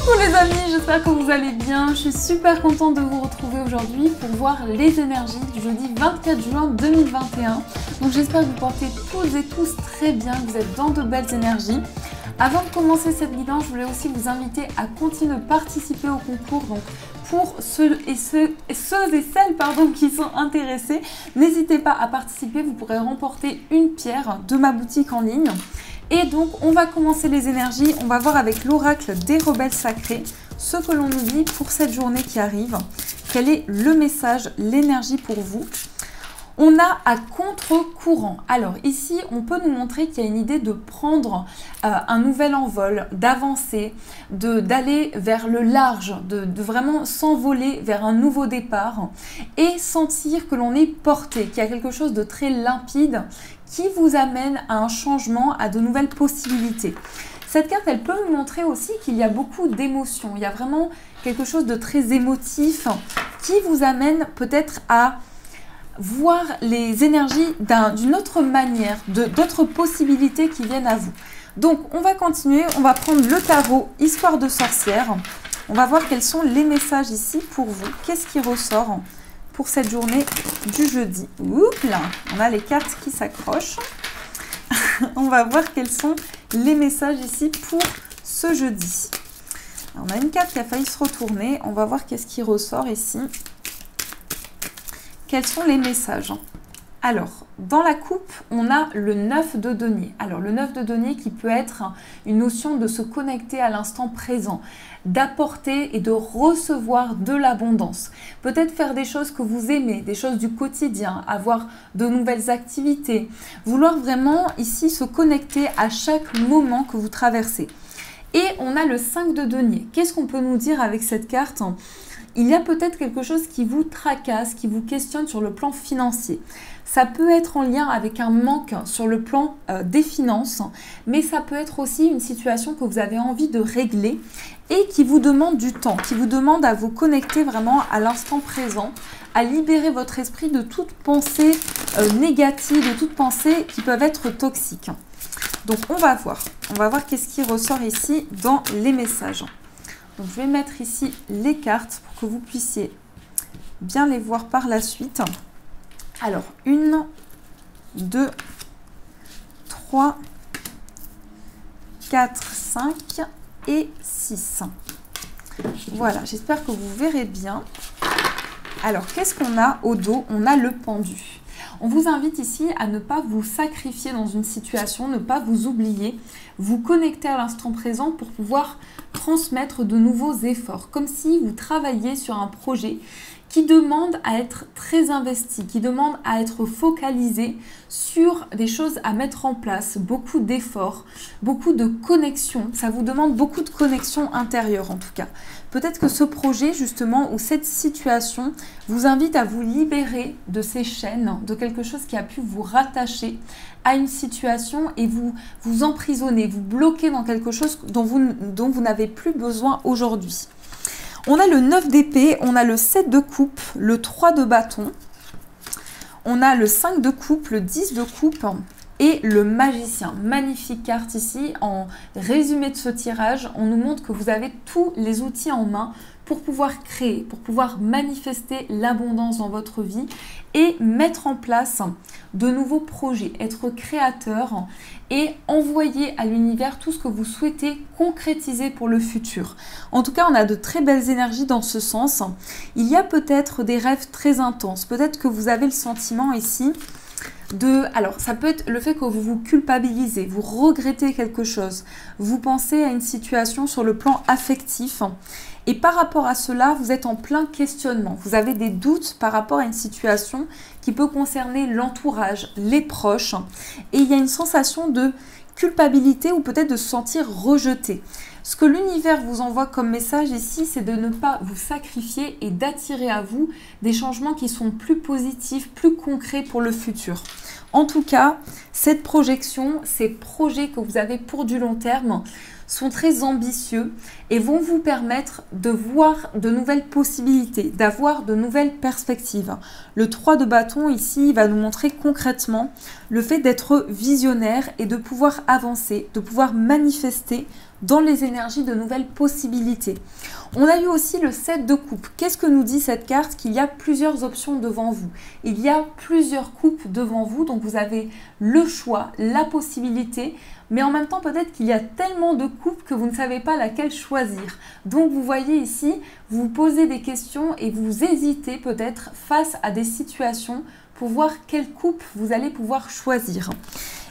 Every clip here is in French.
Coucou les amis, j'espère que vous allez bien. Je suis super contente de vous retrouver aujourd'hui pour voir les énergies du jeudi 24 juin 2021. Donc j'espère que vous portez toutes et tous très bien, que vous êtes dans de belles énergies. Avant de commencer cette guidance, je voulais aussi vous inviter à continuer de participer au concours. Donc pour ceux et celles qui sont intéressés, n'hésitez pas à participer, vous pourrez remporter une pierre de ma boutique en ligne. Et donc, on va commencer les énergies. On va voir avec l'oracle des rebelles sacrés ce que l'on nous dit pour cette journée qui arrive. Quel est le message, l'énergie pour vous? On a à contre-courant. Alors ici, on peut nous montrer qu'il y a une idée de prendre un nouvel envol, d'avancer, d'aller vers le large, de vraiment s'envoler vers un nouveau départ et sentir que l'on est porté, qu'il y a quelque chose de très limpide qui vous amène à un changement, à de nouvelles possibilités. Cette carte, elle peut nous montrer aussi qu'il y a beaucoup d'émotions. Il y a vraiment quelque chose de très émotif qui vous amène peut-être à voir les énergies d'une autre manière, d'autres possibilités qui viennent à vous. Donc, on va continuer. On va prendre le tarot Histoire de sorcière. On va voir quels sont les messages ici pour vous. Qu'est-ce qui ressort pour cette journée du jeudi? Oups là, on a les cartes qui s'accrochent. On va voir quels sont les messages ici pour ce jeudi. Alors, on a une carte qui a failli se retourner. On va voir qu'est-ce qui ressort ici. Quels sont les messages? Alors, dans la coupe, on a le 9 de denier. Alors, le 9 de denier qui peut être une notion de se connecter à l'instant présent, d'apporter et de recevoir de l'abondance. Peut-être faire des choses que vous aimez, des choses du quotidien, avoir de nouvelles activités. Vouloir vraiment ici se connecter à chaque moment que vous traversez. Et on a le 5 de denier. Qu'est-ce qu'on peut nous dire avec cette carte ? Il y a peut-être quelque chose qui vous tracasse, qui vous questionne sur le plan financier. Ça peut être en lien avec un manque sur le plan des finances, mais ça peut être aussi une situation que vous avez envie de régler et qui vous demande du temps, qui vous demande à vous connecter vraiment à l'instant présent, à libérer votre esprit de toute pensée négative, de toute pensée qui peuvent être toxiques. Donc on va voir qu'est-ce qui ressort ici dans les messages. Donc, je vais mettre ici les cartes pour que vous puissiez bien les voir par la suite. Alors, 1, 2, 3, 4, 5 et 6. Voilà, j'espère que vous verrez bien. Alors, qu'est-ce qu'on a au dos? On a le pendu. On vous invite ici à ne pas vous sacrifier dans une situation, ne pas vous oublier, vous connecter à l'instant présent pour pouvoir transmettre de nouveaux efforts, comme si vous travailliez sur un projet qui demande à être très investi, qui demande à être focalisé sur des choses à mettre en place, beaucoup d'efforts, beaucoup de connexions. Ça vous demande beaucoup de connexions intérieures en tout cas. Peut-être que ce projet justement ou cette situation vous invite à vous libérer de ces chaînes, de quelque chose qui a pu vous rattacher à une situation et vous emprisonner, vous bloquer dans quelque chose dont vous n'avez plus besoin aujourd'hui. On a le 9 d'épée, on a le 7 de coupe, le 3 de bâton, on a le 5 de coupe, le 10 de coupe et le magicien. Magnifique carte ici. En résumé de ce tirage, on nous montre que vous avez tous les outils en main pour pouvoir créer, pour pouvoir manifester l'abondance dans votre vie et mettre en place de nouveaux projets, être créateur et envoyer à l'univers tout ce que vous souhaitez concrétiser pour le futur. En tout cas, on a de très belles énergies dans ce sens. Il y a peut-être des rêves très intenses. Peut-être que vous avez le sentiment ici alors ça peut être le fait que vous vous culpabilisez, vous regrettez quelque chose, vous pensez à une situation sur le plan affectif et par rapport à cela, vous êtes en plein questionnement. Vous avez des doutes par rapport à une situation qui peut concerner l'entourage, les proches et il y a une sensation de culpabilité ou peut-être de se sentir rejeté. Ce que l'univers vous envoie comme message ici, c'est de ne pas vous sacrifier et d'attirer à vous des changements qui sont plus positifs, plus concrets pour le futur. En tout cas, cette projection, ces projets que vous avez pour du long terme sont très ambitieux et vont vous permettre de voir de nouvelles possibilités, d'avoir de nouvelles perspectives. Le 3 de bâton ici va nous montrer concrètement le fait d'être visionnaire et de pouvoir avancer, de pouvoir manifester dans les énergies de nouvelles possibilités. On a eu aussi le 7 de coupe. Qu'est-ce que nous dit cette carte? Qu'il y a plusieurs options devant vous. Il y a plusieurs coupes devant vous, donc vous avez le choix, la possibilité, mais en même temps peut-être qu'il y a tellement de coupes que vous ne savez pas laquelle choisir. Donc vous voyez ici, vous vous posez des questions et vous hésitez peut-être face à des situations pour voir quelle coupe vous allez pouvoir choisir.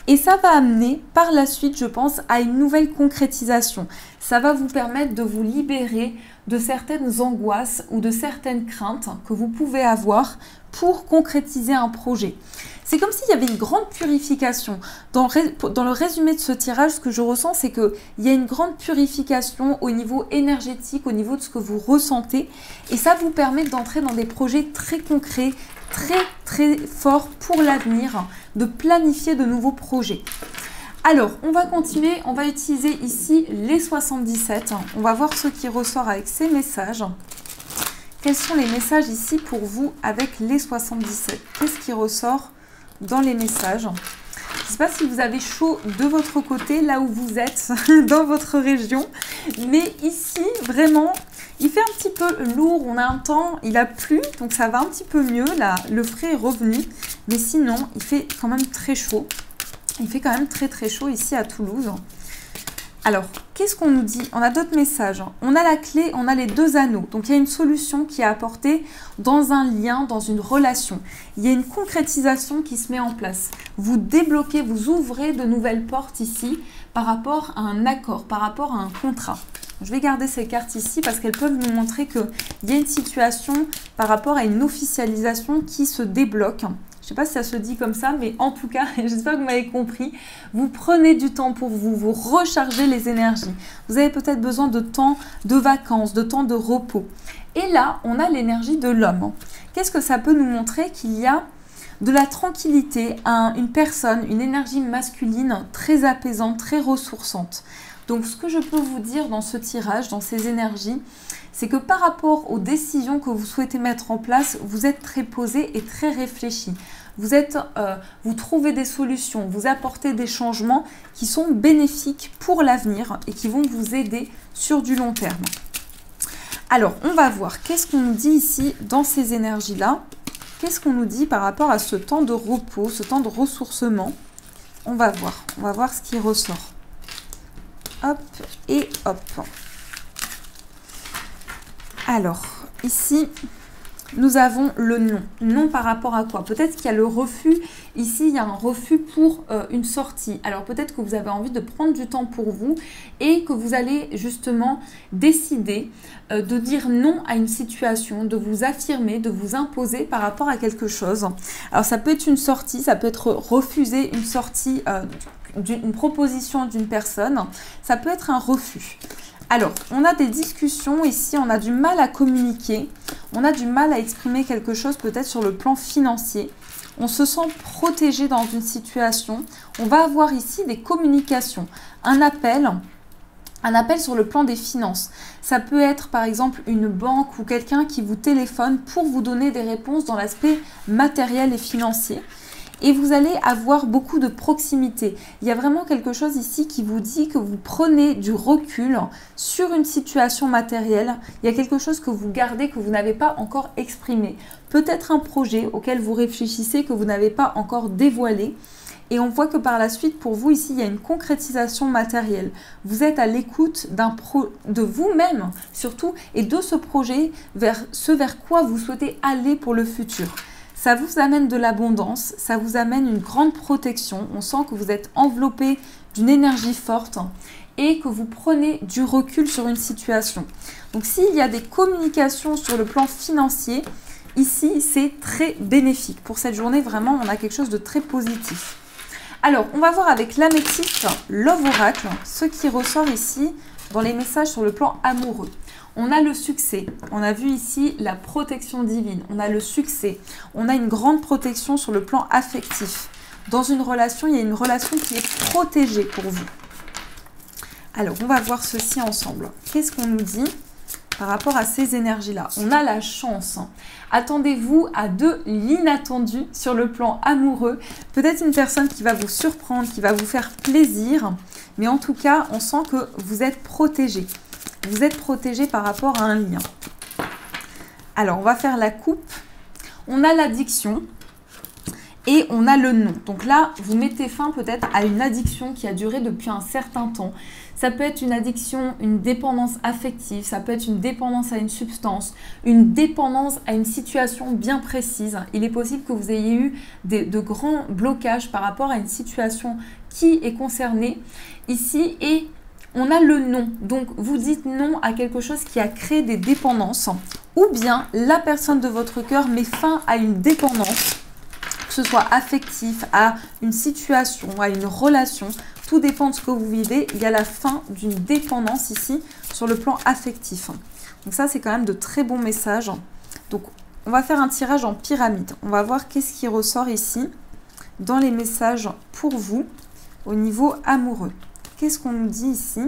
Et ça va amener par la suite, je pense, à une nouvelle concrétisation. Ça va vous permettre de vous libérer de certaines angoisses ou de certaines craintes que vous pouvez avoir pour concrétiser un projet. C'est comme s'il y avait une grande purification. Dans le résumé de ce tirage, ce que je ressens, c'est qu'il y a une grande purification au niveau énergétique, au niveau de ce que vous ressentez. Et ça vous permet d'entrer dans des projets très concrets, très forts pour l'avenir, de planifier de nouveaux projets. Alors, on va continuer, on va utiliser ici les 77. On va voir ce qui ressort avec ces messages. Quels sont les messages ici pour vous avec les 77? Qu'est-ce qui ressort dans les messages? Je ne sais pas si vous avez chaud de votre côté, là où vous êtes, dans votre région. Mais ici, vraiment, il fait un petit peu lourd. On a un temps, il a plu, donc ça va un petit peu mieux. Là, le frais est revenu. Mais sinon, il fait quand même très chaud. Il fait quand même très chaud ici à Toulouse. Alors, qu'est-ce qu'on nous dit? On a d'autres messages. On a la clé, on a les 2 anneaux. Donc, il y a une solution qui est apportée dans un lien, dans une relation. Il y a une concrétisation qui se met en place. Vous débloquez, vous ouvrez de nouvelles portes ici par rapport à un accord, par rapport à un contrat. Je vais garder ces cartes ici parce qu'elles peuvent nous montrer qu'il y a une situation par rapport à une officialisation qui se débloque. Je ne sais pas si ça se dit comme ça, mais en tout cas, j'espère que vous m'avez compris. Vous prenez du temps pour vous, vous rechargez les énergies. Vous avez peut-être besoin de temps de vacances, de temps de repos. Et là, on a l'énergie de l'homme. Qu'est-ce que ça peut nous montrer? Qu'il y a de la tranquillité, une personne, une énergie masculine très apaisante, très ressourçante. Donc, ce que je peux vous dire dans ce tirage, dans ces énergies, c'est que par rapport aux décisions que vous souhaitez mettre en place, vous êtes très posé et très réfléchi. Vous trouvez des solutions, vous apportez des changements qui sont bénéfiques pour l'avenir et qui vont vous aider sur du long terme. Alors, on va voir qu'est-ce qu'on nous dit ici dans ces énergies-là. Qu'est-ce qu'on nous dit par rapport à ce temps de repos, ce temps de ressourcement? On va voir ce qui ressort. Hop et hop. Alors, ici, nous avons le non. Non par rapport à quoi? Peut-être qu'il y a le refus. Ici, il y a un refus pour une sortie. Alors, peut-être que vous avez envie de prendre du temps pour vous et que vous allez justement décider de dire non à une situation, de vous affirmer, de vous imposer par rapport à quelque chose. Alors, ça peut être une sortie, ça peut être refuser une sortie, une proposition d'une personne. Ça peut être un refus. Alors, on a des discussions ici, on a du mal à communiquer, on a du mal à exprimer quelque chose peut-être sur le plan financier. On se sent protégé dans une situation. On va avoir ici des communications, un appel sur le plan des finances. Ça peut être par exemple une banque ou quelqu'un qui vous téléphone pour vous donner des réponses dans l'aspect matériel et financier. Et vous allez avoir beaucoup de proximité. Il y a vraiment quelque chose ici qui vous dit que vous prenez du recul sur une situation matérielle. Il y a quelque chose que vous gardez, que vous n'avez pas encore exprimé. Peut-être un projet auquel vous réfléchissez, que vous n'avez pas encore dévoilé. Et on voit que par la suite, pour vous, ici, il y a une concrétisation matérielle. Vous êtes à l'écoute de vous-même, surtout, et de ce projet vers quoi vous souhaitez aller pour le futur. Ça vous amène de l'abondance, ça vous amène une grande protection. On sent que vous êtes enveloppé d'une énergie forte et que vous prenez du recul sur une situation. Donc, s'il y a des communications sur le plan financier, ici, c'est très bénéfique. Pour cette journée, vraiment, on a quelque chose de très positif. Alors, on va voir avec l'améthyste, Love Oracle, ce qui ressort ici dans les messages sur le plan amoureux. On a le succès, on a vu ici la protection divine, on a le succès, on a une grande protection sur le plan affectif. Dans une relation, il y a une relation qui est protégée pour vous. Alors, on va voir ceci ensemble. Qu'est-ce qu'on nous dit par rapport à ces énergies-là? On a la chance. Attendez-vous à de l'inattendu sur le plan amoureux. Peut-être une personne qui va vous surprendre, qui va vous faire plaisir. Mais en tout cas, on sent que vous êtes protégé. Vous êtes protégé par rapport à un lien. Alors, on va faire la coupe. On a l'addiction. Et on a le non. Donc là, vous mettez fin peut-être à une addiction qui a duré depuis un certain temps. Ça peut être une addiction, une dépendance affective, ça peut être une dépendance à une substance, une dépendance à une situation bien précise. Il est possible que vous ayez eu de grands blocages par rapport à une situation qui est concernée ici. Et on a le non. Donc, vous dites non à quelque chose qui a créé des dépendances. Ou bien, la personne de votre cœur met fin à une dépendance, que ce soit affectif, à une situation, à une relation. Tout dépend de ce que vous vivez. Il y a la fin d'une dépendance ici sur le plan affectif. Donc ça, c'est quand même de très bons messages. Donc, on va faire un tirage en pyramide. On va voir qu'est-ce qui ressort ici dans les messages pour vous au niveau amoureux. Qu'est-ce qu'on nous dit ici?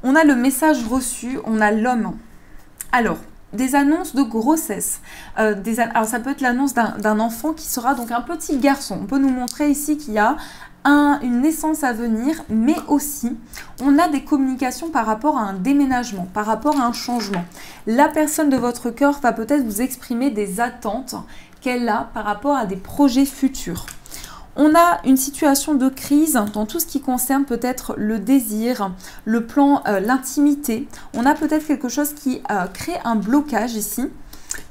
On a le message reçu, on a l'homme. Alors, des annonces de grossesse. Alors, ça peut être l'annonce d'un enfant qui sera donc un petit garçon. On peut nous montrer ici qu'il y a une naissance à venir, mais aussi, on a des communications par rapport à un déménagement, par rapport à un changement. La personne de votre cœur va peut-être vous exprimer des attentes qu'elle a par rapport à des projets futurs. On a une situation de crise dans tout ce qui concerne peut-être le désir, le plan, l'intimité. On a peut-être quelque chose qui crée un blocage ici.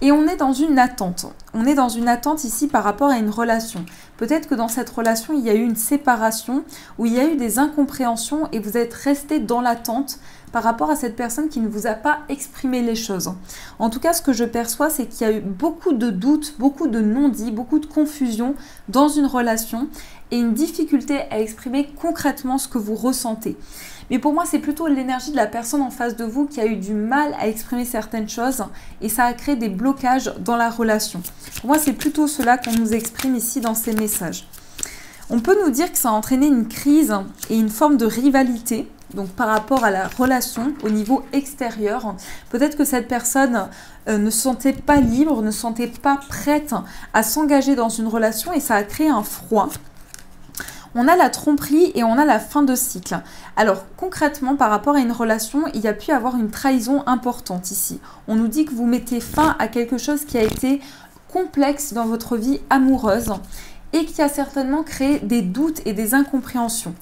Et on est dans une attente. On est dans une attente ici par rapport à une relation. Peut-être que dans cette relation, il y a eu une séparation, où il y a eu des incompréhensions et vous êtes resté dans l'attente par rapport à cette personne qui ne vous a pas exprimé les choses. En tout cas, ce que je perçois, c'est qu'il y a eu beaucoup de doutes, beaucoup de non-dits, beaucoup de confusion dans une relation et une difficulté à exprimer concrètement ce que vous ressentez. Mais pour moi, c'est plutôt l'énergie de la personne en face de vous qui a eu du mal à exprimer certaines choses et ça a créé des blocages dans la relation. Pour moi, c'est plutôt cela qu'on nous exprime ici dans ces messages. On peut nous dire que ça a entraîné une crise et une forme de rivalité, donc par rapport à la relation au niveau extérieur. Peut-être que cette personne ne se sentait pas libre, ne se sentait pas prête à s'engager dans une relation et ça a créé un froid. On a la tromperie et on a la fin de cycle. Alors concrètement, par rapport à une relation, il y a pu avoir une trahison importante ici. On nous dit que vous mettez fin à quelque chose qui a été complexe dans votre vie amoureuse et qui a certainement créé des doutes et des incompréhensions.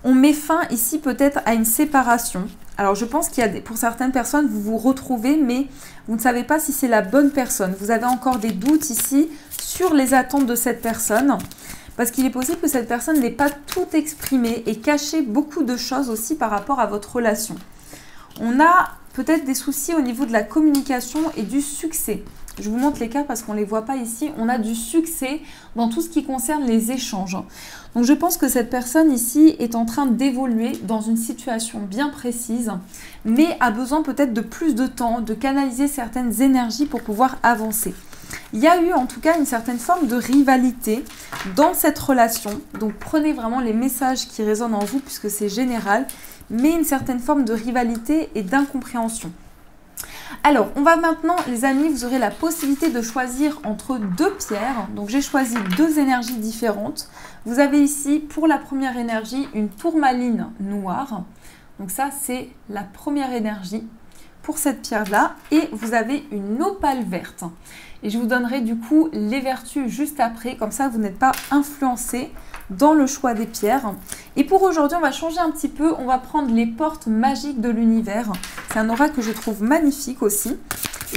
On met fin ici peut-être à une séparation. Alors je pense qu'il y a pour certaines personnes, vous vous retrouvez, mais vous ne savez pas si c'est la bonne personne. Vous avez encore des doutes ici sur les attentes de cette personne. Parce qu'il est possible que cette personne n'ait pas tout exprimé et caché beaucoup de choses aussi par rapport à votre relation. On a peut-être des soucis au niveau de la communication et du succès. Je vous montre les cas parce qu'on ne les voit pas ici. On a du succès dans tout ce qui concerne les échanges. Donc je pense que cette personne ici est en train d'évoluer dans une situation bien précise, mais a besoin peut-être de plus de temps, de canaliser certaines énergies pour pouvoir avancer. Il y a eu en tout cas une certaine forme de rivalité dans cette relation. Donc prenez vraiment les messages qui résonnent en vous puisque c'est général, mais une certaine forme de rivalité et d'incompréhension. Alors, on va maintenant, les amis, vous aurez la possibilité de choisir entre deux pierres. Donc, j'ai choisi deux énergies différentes. Vous avez ici, pour la première énergie, une tourmaline noire. Donc ça, c'est la première énergie pour cette pierre-là. Et vous avez une opale verte. Et je vous donnerai du coup les vertus juste après. Comme ça, vous n'êtes pas influencé dans le choix des pierres. Et pour aujourd'hui, on va changer un petit peu. On va prendre les portes magiques de l'univers. C'est un aura que je trouve magnifique aussi.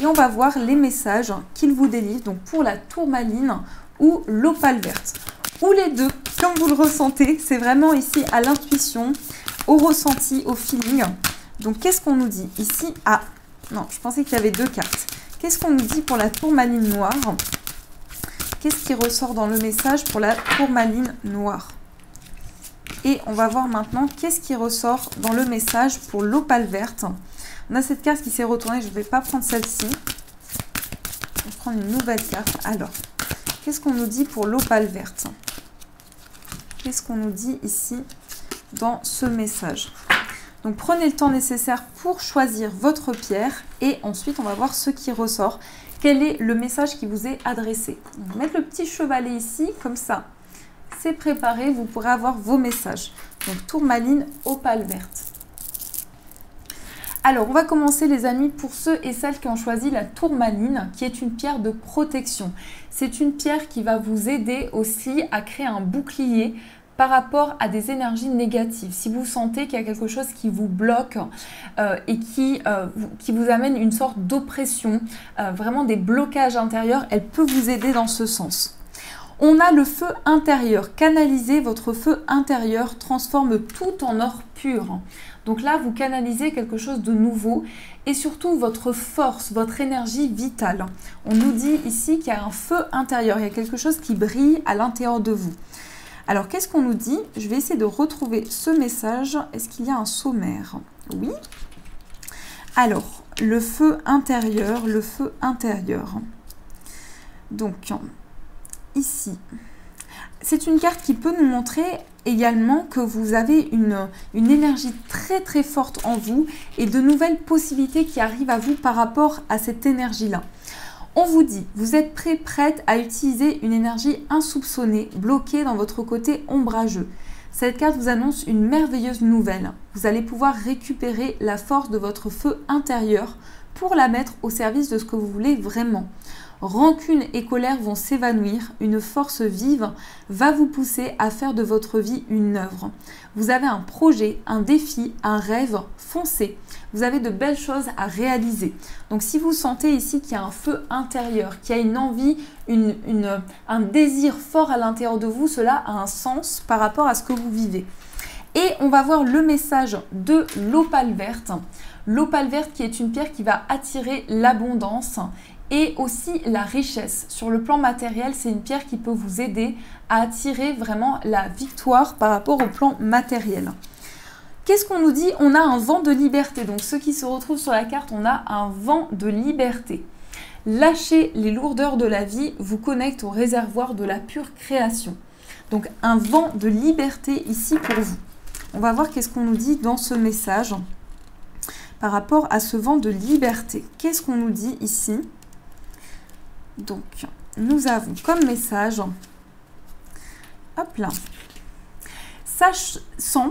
Et on va voir les messages qu'il vous délivre. Donc pour la tourmaline ou l'opale verte. Ou les deux, comme vous le ressentez. C'est vraiment ici à l'intuition, au ressenti, au feeling. Donc qu'est-ce qu'on nous dit ici? Ah, non, je pensais qu'il y avait deux cartes. Qu'est-ce qu'on nous dit pour la tourmaline noire? Qu'est-ce qui ressort dans le message pour la tourmaline noire? Et on va voir maintenant qu'est-ce qui ressort dans le message pour l'opale verte. On a cette carte qui s'est retournée, je ne vais pas prendre celle-ci. Je vais prendre une nouvelle carte. Alors, qu'est-ce qu'on nous dit pour l'opale verte? Qu'est-ce qu'on nous dit ici dans ce message. Donc prenez le temps nécessaire pour choisir votre pierre et ensuite on va voir ce qui ressort. Quel est le message qui vous est adressé? Donc, mettre le petit chevalet ici, comme ça, c'est préparé, vous pourrez avoir vos messages. Donc tourmaline, opale verte. Alors, on va commencer les amis pour ceux et celles qui ont choisi la tourmaline, qui est une pierre de protection. C'est une pierre qui va vous aider aussi à créer un bouclier par rapport à des énergies négatives. Si vous sentez qu'il y a quelque chose qui vous bloque et qui vous amène une sorte d'oppression, vraiment des blocages intérieurs, elle peut vous aider dans ce sens. On a le feu intérieur. Canalisez votre feu intérieur, transforme tout en or pur. Donc là, vous canalisez quelque chose de nouveau et surtout votre force, votre énergie vitale. On nous dit ici qu'il y a un feu intérieur, il y a quelque chose qui brille à l'intérieur de vous. Alors, qu'est-ce qu'on nous dit? Je vais essayer de retrouver ce message. Est-ce qu'il y a un sommaire? Oui. Alors, le feu intérieur, le feu intérieur. Donc, ici, c'est une carte qui peut nous montrer également que vous avez une énergie très très forte en vous et de nouvelles possibilités qui arrivent à vous par rapport à cette énergie-là. On vous dit, vous êtes prête à utiliser une énergie insoupçonnée, bloquée dans votre côté ombrageux. Cette carte vous annonce une merveilleuse nouvelle. Vous allez pouvoir récupérer la force de votre feu intérieur pour la mettre au service de ce que vous voulez vraiment. Rancune et colère vont s'évanouir, une force vive va vous pousser à faire de votre vie une œuvre. Vous avez un projet, un défi, un rêve, foncez. Vous avez de belles choses à réaliser. Donc si vous sentez ici qu'il y a un feu intérieur, qu'il y a une envie, un désir fort à l'intérieur de vous, cela a un sens par rapport à ce que vous vivez. Et on va voir le message de l'opale verte. L'opale verte qui est une pierre qui va attirer l'abondance et aussi la richesse. Sur le plan matériel, c'est une pierre qui peut vous aider à attirer vraiment la victoire par rapport au plan matériel. Qu'est-ce qu'on nous dit? On a un vent de liberté. Donc ceux qui se retrouvent sur la carte, on a un vent de liberté. Lâchez les lourdeurs de la vie, vous connecte au réservoir de la pure création. Donc un vent de liberté ici pour vous. On va voir qu'est-ce qu'on nous dit dans ce message par rapport à ce vent de liberté. Qu'est-ce qu'on nous dit ici? Donc, nous avons comme message, hop là, sans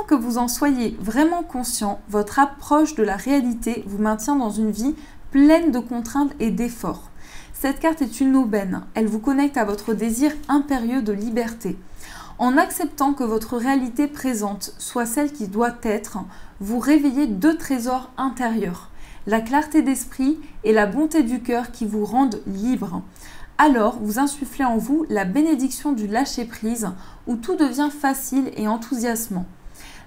que vous en soyez vraiment conscient, votre approche de la réalité vous maintient dans une vie pleine de contraintes et d'efforts. Cette carte est une aubaine, elle vous connecte à votre désir impérieux de liberté. En acceptant que votre réalité présente soit celle qui doit être, vous réveillez deux trésors intérieurs. La clarté d'esprit et la bonté du cœur qui vous rendent libre. Alors, vous insufflez en vous la bénédiction du lâcher-prise où tout devient facile et enthousiasmant.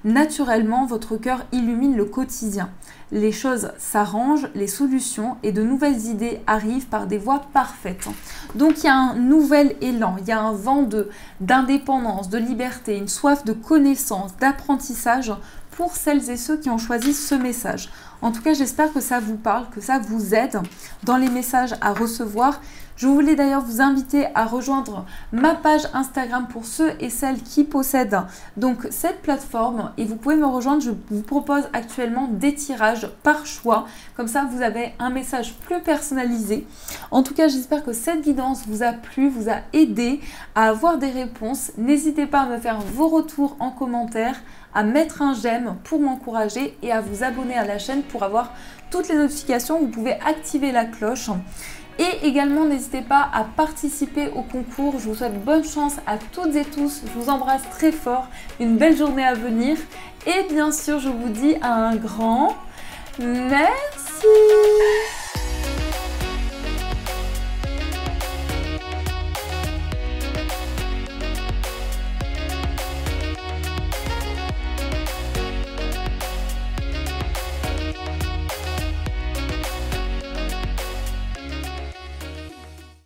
Naturellement, votre cœur illumine le quotidien. Les choses s'arrangent, les solutions et de nouvelles idées arrivent par des voies parfaites. Donc, il y a un nouvel élan, il y a un vent d'indépendance, de liberté, une soif de connaissance, d'apprentissage pour celles et ceux qui ont choisi ce message. En tout cas, j'espère que ça vous parle, que ça vous aide dans les messages à recevoir. Je voulais d'ailleurs vous inviter à rejoindre ma page Instagram pour ceux et celles qui possèdent donc cette plateforme et vous pouvez me rejoindre. Je vous propose actuellement des tirages par choix. Comme ça, vous avez un message plus personnalisé. En tout cas, j'espère que cette guidance vous a plu, vous a aidé à avoir des réponses. N'hésitez pas à me faire vos retours en commentaire, à mettre un j'aime pour m'encourager et à vous abonner à la chaîne pour avoir toutes les notifications. Vous pouvez activer la cloche. Et également, n'hésitez pas à participer au concours. Je vous souhaite bonne chance à toutes et tous. Je vous embrasse très fort. Une belle journée à venir. Et bien sûr, je vous dis un grand merci.